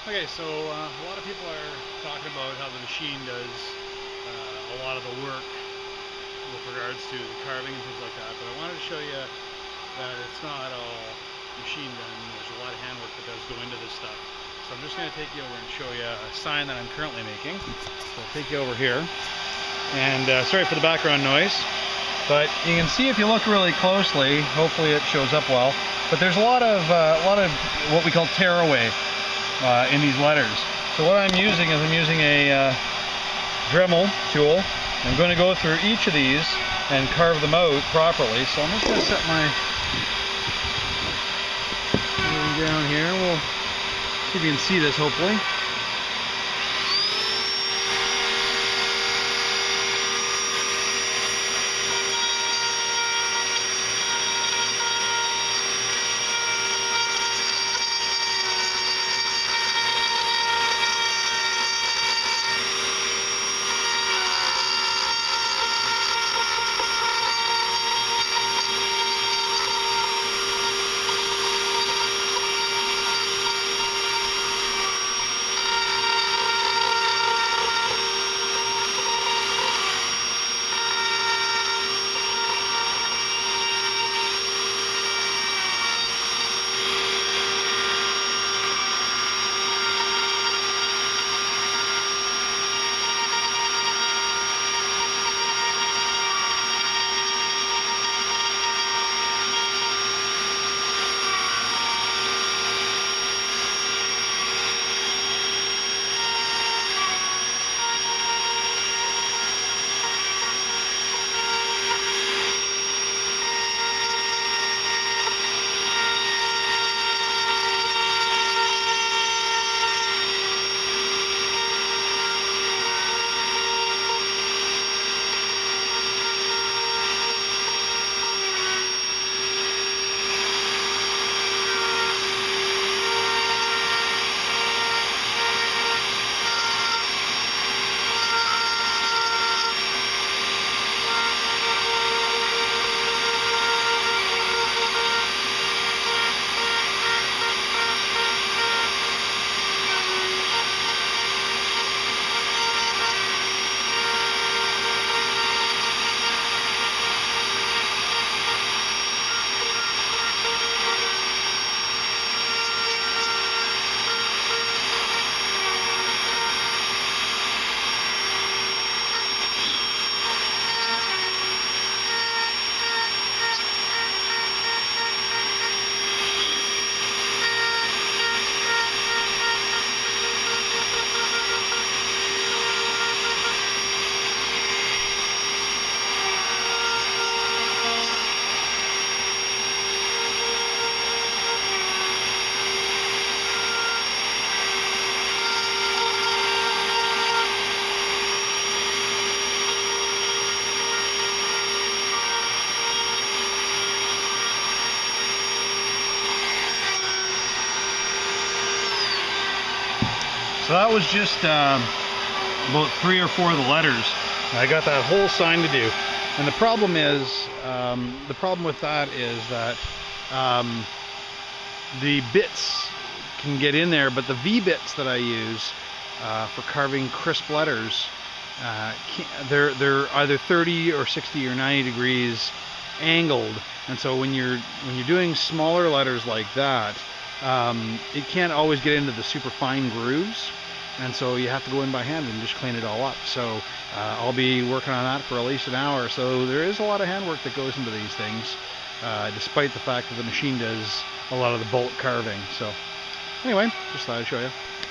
Okay, so a lot of people are talking about how the machine does a lot of the work with regards to the carving and things like that, but I wanted to show you that it's not all machine done. There's a lot of handwork that does go into this stuff. So I'm just going to take you over and show you a sign that I'm currently making. So I'll take you over here. And sorry for the background noise, but you can see if you look really closely, hopefully it shows up well, but there's a lot of what we call tearaway in these letters. So what I'm using is a Dremel tool. I'm going to go through each of these and carve them out properly. So I'm just going to set my down here. We'll see if you can see this, hopefully. So that was just about 3 or 4 of the letters. I got that whole sign to do. And the problem with that is that the bits can get in there, but the V bits that I use for carving crisp letters, they're either 30 or 60 or 90 degrees angled. And so when you're doing smaller letters like that, it can't always get into the super fine grooves, and so you have to go in by hand and just clean it all up. So I'll be working on that for at least an hour. So there is a lot of handwork that goes into these things, despite the fact that the machine does a lot of the bolt carving. So anyway, just thought I'd show you.